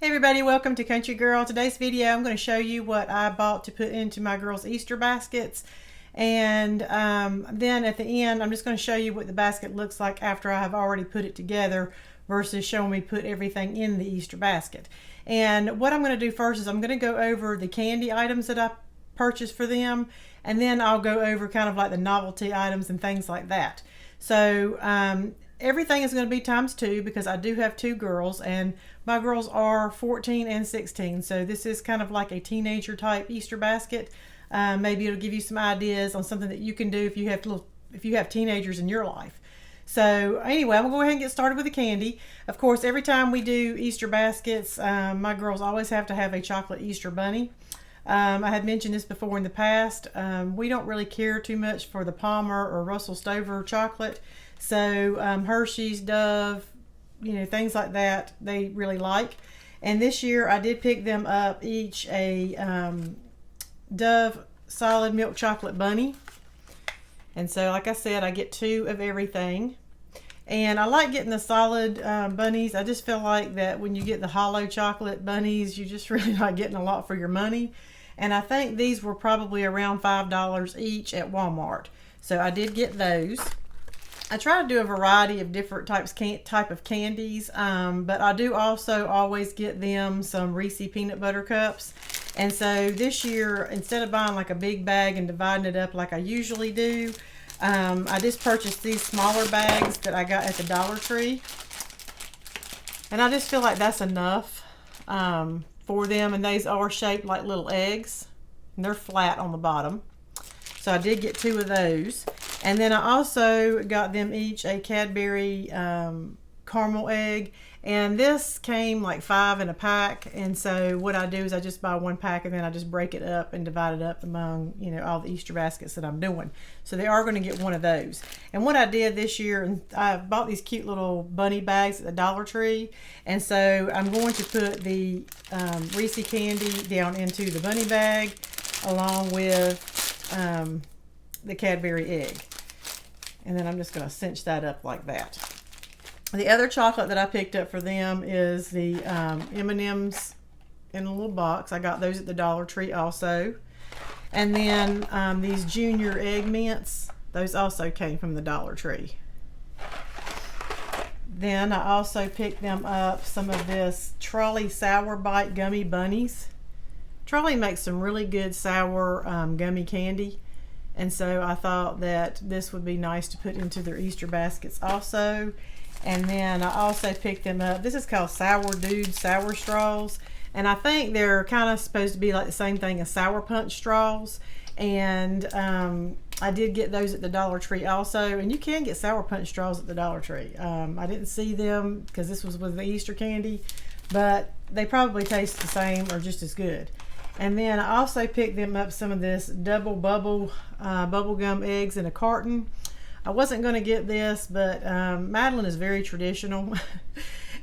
Hey everybody, welcome to Country Girl. Today's video I'm going to show you what I bought to put into my girls' Easter baskets, and then at the end I'm just going to show you what the basket looks like after I have already put it together versus showing me put everything in the Easter basket. And what I'm going to do first is I'm going to go over the candy items that I purchased for them, and then I'll go over kind of like the novelty items and things like that. So everything is going to be ×2 because I do have two girls, and my girls are 14 and 16. So this is kind of like a teenager type Easter basket. Maybe it'll give you some ideas on something that you can do if you have teenagers in your life. So anyway, I'm gonna go ahead and get started with the candy. Of course, every time we do Easter baskets, my girls always have to have a chocolate Easter bunny. I had mentioned this before in the past. We don't really care too much for the Palmer or Russell Stover chocolate. So Hershey's, Dove, things like that they really like. And this year I did pick them up each a Dove solid milk chocolate bunny. And so like I said, I get 2 of everything. And I like getting the solid bunnies. I just feel like that when you get the hollow chocolate bunnies, you're just really not getting a lot for your money. And I think these were probably around $5 each at Walmart. So I did get those. I try to do a variety of different type of candies, but I do also always get them some Reese peanut butter cups. And so this year, instead of buying like a big bag and dividing it up like I usually do, I just purchased these smaller bags that I got at the Dollar Tree. And I just feel like that's enough for them. And these are shaped like little eggs, and they're flat on the bottom. So I did get 2 of those. And then I also got them each a Cadbury caramel egg. And this came like 5 in a pack. And so what I do is I just buy 1 pack and then I just break it up and divide it up among, all the Easter baskets that I'm doing. So they are going to get 1 of those. And what I did this year, and I bought these cute little bunny bags at the Dollar Tree. And so I'm going to put the Reese candy down into the bunny bag along with the Cadbury egg. And then I'm just going to cinch that up like that. The other chocolate that I picked up for them is the M&M's in a little box. I got those at the Dollar Tree also. And then these Junior Egg Mints, those also came from the Dollar Tree. Then I also picked them up some of this Trolli Sour Bite Gummy Bunnies. Trolli makes some really good sour gummy candy. And so I thought that this would be nice to put into their Easter baskets also. And then I also picked them up. This is called Sour Dude Sour Straws. And I think they're kind of supposed to be like the same thing as Sour Punch straws. And I did get those at the Dollar Tree also. And you can get Sour Punch straws at the Dollar Tree. I didn't see them because this was with the Easter candy. But they probably taste the same or just as good. And then I also picked them up some of this double bubble gum eggs in a carton. I wasn't going to get this, but Madeline is very traditional.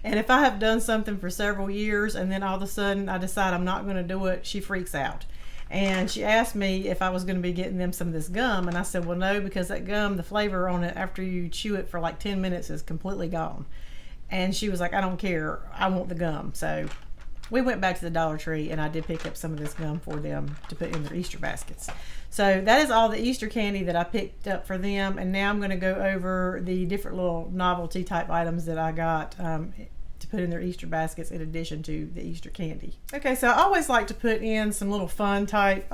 And if I have done something for several years and then all of a sudden I decide I'm not going to do it, she freaks out. And she asked me if I was going to be getting them some of this gum. And I said, well, no, because that gum, the flavor on it after you chew it for like 10 minutes is completely gone. And she was like, I don't care. I want the gum. So we went back to the Dollar Tree and I did pick up some of this gum for them to put in their Easter baskets. So that is all the Easter candy that I picked up for them. And now I'm going to go over the different little novelty type items that I got to put in their Easter baskets in addition to the Easter candy. Okay, so I always like to put in some little fun type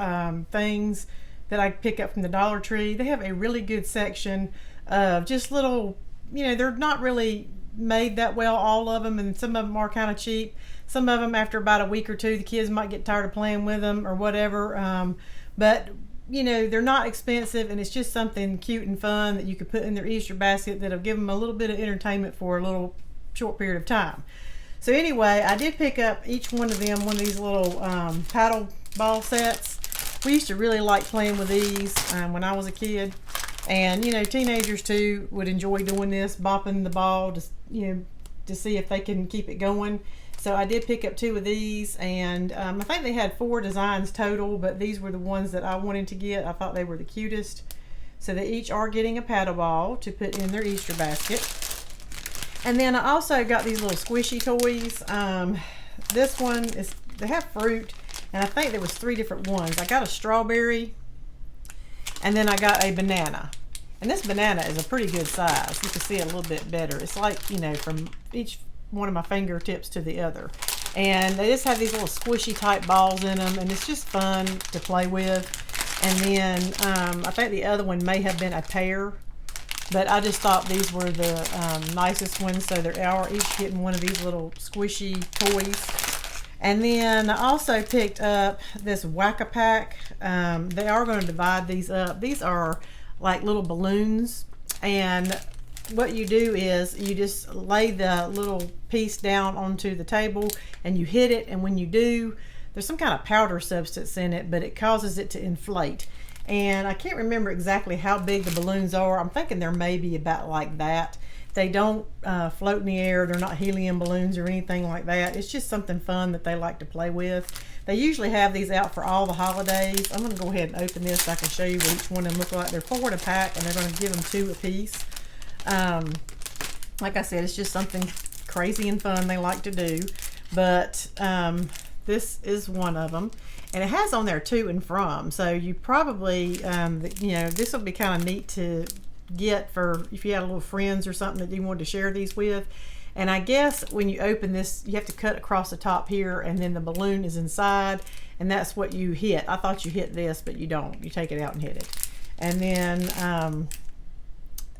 things that I pick up from the Dollar Tree. They have a really good section of just little, they're not really made that well, all of them, and some of them are kind of cheap. Some of them, after about a week or 2, the kids might get tired of playing with them or whatever. But they're not expensive, and it's just something cute and fun that you could put in their Easter basket that'll give them a little bit of entertainment for a little short period of time. So anyway, I did pick up each one of them one of these little paddle ball sets. We used to really like playing with these when I was a kid. And, teenagers too would enjoy doing this, bopping the ball to see if they can keep it going. So I did pick up 2 of these, and I think they had 4 designs total, but these were the ones that I wanted to get. I thought they were the cutest. So they each are getting a paddle ball to put in their Easter basket. And then I also got these little squishy toys. this one is, they have fruit, and I think there was 3 different ones. I got a strawberry, and then I got a banana. And this banana is a pretty good size. You can see it a little bit better. It's like, you know, from each one of my fingertips to the other. And they just have these little squishy type balls in them, and it's just fun to play with. And then I think the other one may have been a pear, but I just thought these were the nicest ones. So they are each getting one of these little squishy toys. And then I also picked up this Whack-A-Pack. They are going to divide these up. These are like little balloons, and what you do is you just lay the little piece down onto the table and you hit it, and when you do, there's some kind of powder substance in it, but it causes it to inflate. And I can't remember exactly how big the balloons are. I'm thinking they're maybe about like that. They don't float in the air. They're not helium balloons or anything like that. It's just something fun that they like to play with. They usually have these out for all the holidays. I'm going to go ahead and open this so I can show you what each one of them look like. They're 4 in a pack, and they're going to give them 2 a piece. Like I said, it's just something crazy and fun they like to do. But this is one of them. And it has on there to and from. So you probably, you know, this will be kind of neat to get for if you had a little friends or something that you wanted to share these with. And I guess when you open this, you have to cut across the top here, and then the balloon is inside, and that's what you hit. I thought you hit this, but you don't. You take it out and hit it. And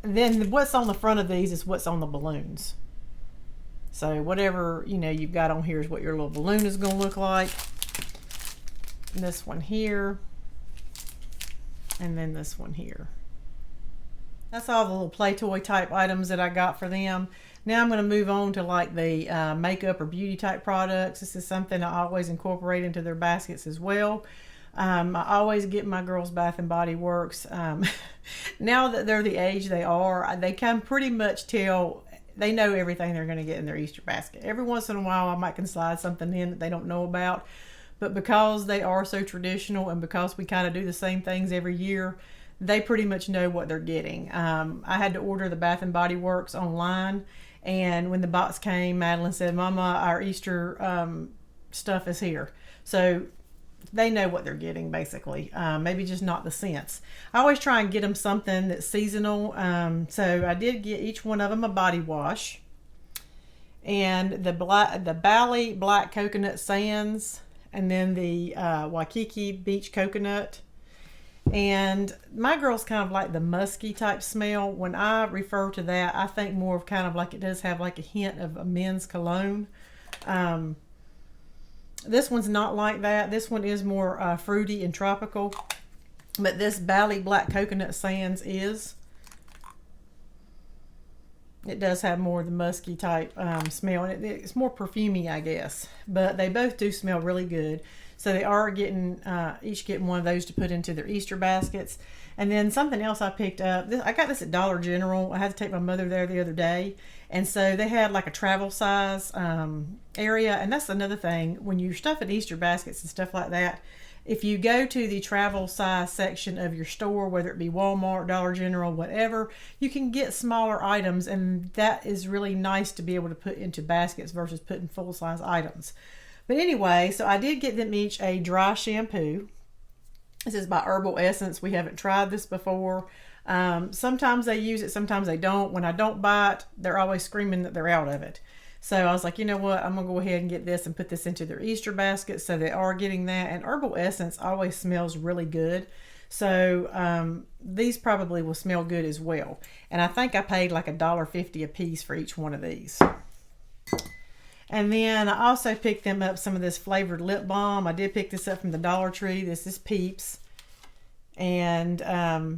then what's on the front of these is what's on the balloons. So whatever, you know, you've got on here is what your little balloon is going to look like. And this one here, and then this one here. That's all the little play toy type items that I got for them. Now I'm going to move on to like the makeup or beauty type products. This is something I always incorporate into their baskets as well. I always get my girls Bath and Body Works. Now that they're the age they are, they can pretty much tell, they know everything they're going to get in their Easter basket. Every once in a while I might can slide something in that they don't know about. But because they are so traditional and because we kind of do the same things every year, they pretty much know what they're getting. I had to order the Bath and Body Works online, and when the box came, Madeline said, "Mama, our Easter stuff is here." So they know what they're getting, basically. Maybe just not the scents. I always try and get them something that's seasonal. So I did get each one of them a body wash, and the Bali Black Coconut Sands, and then the Waikiki Beach Coconut. And my girls kind of like the musky type smell. When I refer to that, I think more of kind of like it does have like a hint of a men's cologne. This one's not like that. This one is more fruity and tropical. But this Bali Black Coconut Sands is. It does have more of the musky type smell. And it's more perfumey, I guess. But they both do smell really good. So they are getting, each getting one of those to put into their Easter baskets. And then something else I picked up, I got this at Dollar General. I had to take my mother there the other day. And so they had like a travel size area. And that's another thing, when you're stuffing Easter baskets and stuff like that, if you go to the travel size section of your store, whether it be Walmart, Dollar General, whatever, you can get smaller items. And that is really nice to be able to put into baskets versus putting full size items. But anyway, so I did get them each a dry shampoo. This is by Herbal Essence. We haven't tried this before. Sometimes they use it, sometimes they don't. When I don't buy it, they're always screaming that they're out of it. So I was like, you know what? I'm going to go ahead and get this and put this into their Easter basket. So they are getting that. And Herbal Essence always smells really good. So these probably will smell good as well. And I think I paid like $1.50 a piece for each one of these. And then I also picked them up some of this flavored lip balm. I did pick this up from the Dollar Tree. This is Peeps. And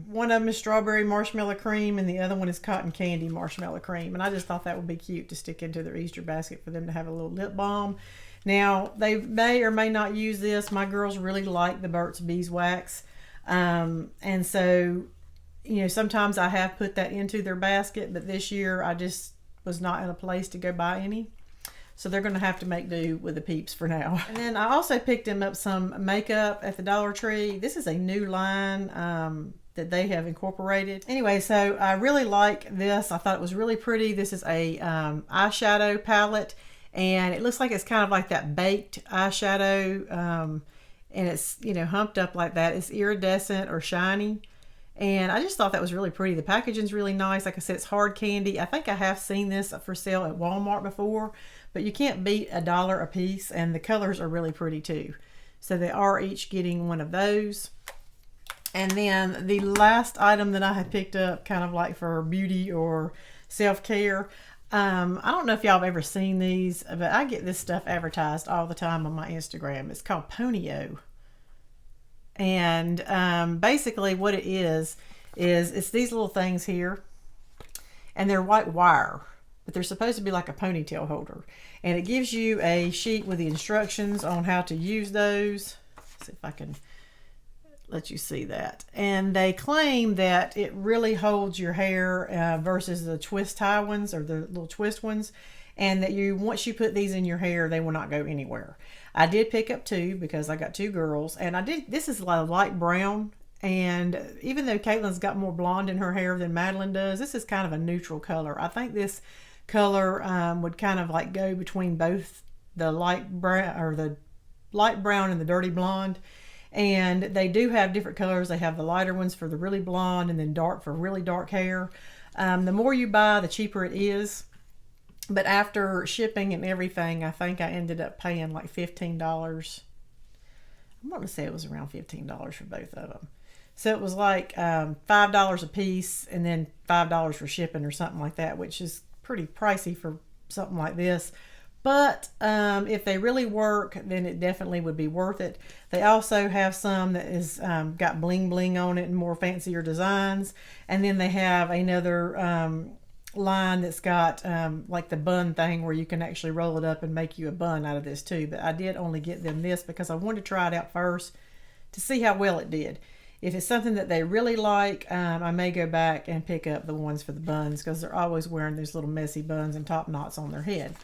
one of them is strawberry marshmallow cream, and the other one is cotton candy marshmallow cream. And I just thought that would be cute to stick into their Easter basket for them to have a little lip balm. Now, they may or may not use this. My girls really like the Burt's Beeswax. And so, you know, sometimes I have put that into their basket, but this year I just was not in a place to go buy any. So they're going to have to make do with the Peeps for now. And then I also picked them up some makeup at the Dollar Tree. This is a new line that they have incorporated. Anyway, so I really like this. I thought it was really pretty. This is a eyeshadow palette. and it looks like it's kind of like that baked eyeshadow, and it's, you know, humped up like that. It's iridescent or shiny, and I just thought that was really pretty. The packaging's really nice. Like I said, it's hard candy. I think I have seen this for sale at Walmart before, but you can't beat $1 a piece, and the colors are really pretty too. So they are each getting one of those. And then the last item that I had picked up, kind of like for beauty or self-care, I don't know if y'all have ever seen these, but I get this stuff advertised all the time on my Instagram. It's called Ponyo. And basically what it is it's these little things here, and they're white wire, but they're supposed to be like a ponytail holder. And it gives you a sheet with the instructions on how to use those. Let's see if I can let you see that. And they claim that it really holds your hair versus the twist tie ones, or the little twist ones, and that once you put these in your hair, they will not go anywhere. I did pick up 2 because I got 2 girls, and this is like light brown, and even though Caitlin's got more blonde in her hair than Madeline does, this is kind of a neutral color. I think this color would kind of like go between both the light brown, or the light brown, and the dirty blonde. And they do have different colors. They have the lighter ones for the really blonde, and then dark for really dark hair. The more you buy, the cheaper it is. But after shipping and everything, I think I ended up paying like $15. I'm going to say it was around $15 for both of them. So it was like $5 a piece, and then $5 for shipping or something like that, which is pretty pricey for something like this. But if they really work, then it definitely would be worth it. They also have some that is got bling bling on it and more fancier designs. And then they have another line that's got like the bun thing, where you can actually roll it up and make you a bun out of this too. But I did only get them this because I wanted to try it out first to see how well it did. If it's something that they really like, I may go back and pick up the ones for the buns, because they're always wearing these little messy buns and top knots on their head.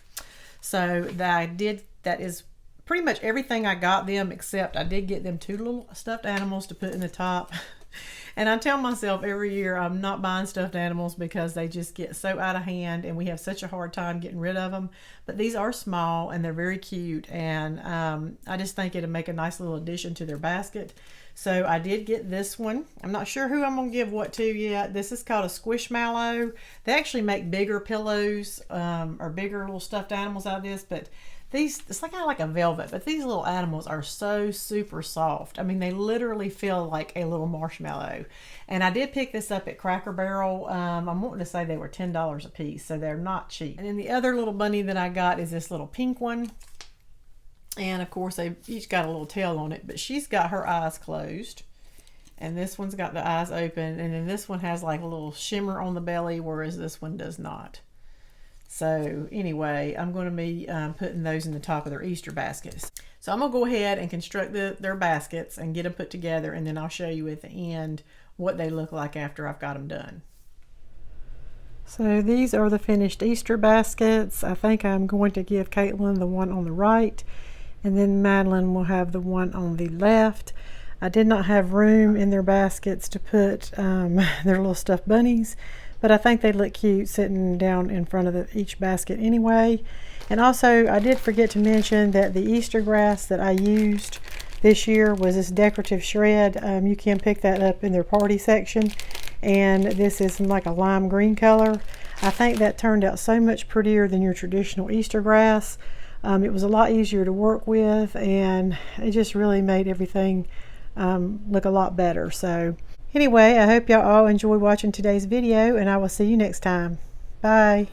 So that is pretty much everything I got them, except I did get them 2 little stuffed animals to put in the top. And I tell myself every year I'm not buying stuffed animals because they just get so out of hand, and we have such a hard time getting rid of them. But these are small, and they're very cute, and I just think it'll make a nice little addition to their basket. So I did get this one. I'm not sure who I'm going to give what to yet. This is called a Squishmallow. They actually make bigger pillows or bigger little stuffed animals out of this, but these, it's kind of like a velvet, but these little animals are so super soft. I mean, they literally feel like a little marshmallow. And I did pick this up at Cracker Barrel. I'm wanting to say they were $10 a piece, so they're not cheap. And then the other little bunny that I got is this little pink one. And of course, they each got a little tail on it, but she's got her eyes closed. And this one's got the eyes open. And then this one has like a little shimmer on the belly, whereas this one does not. So anyway, I'm going to be putting those in the top of their Easter baskets. So I'm going to go ahead and construct their baskets and get them put together. And then I'll show you at the end what they look like after I've got them done. So these are the finished Easter baskets. I think I'm going to give Caitlin the one on the right, and then Madeline will have the one on the left. I did not have room in their baskets to put their little stuffed bunnies, but I think they look cute sitting down in front of each basket anyway. And also, I did forget to mention that the Easter grass that I used this year was this decorative shred. You can pick that up in their party section, and this is in like a lime green color. I think that turned out so much prettier than your traditional Easter grass. It was a lot easier to work with, and it just really made everything look a lot better. So anyway, I hope y'all all enjoy watching today's video, and I will see you next time. Bye.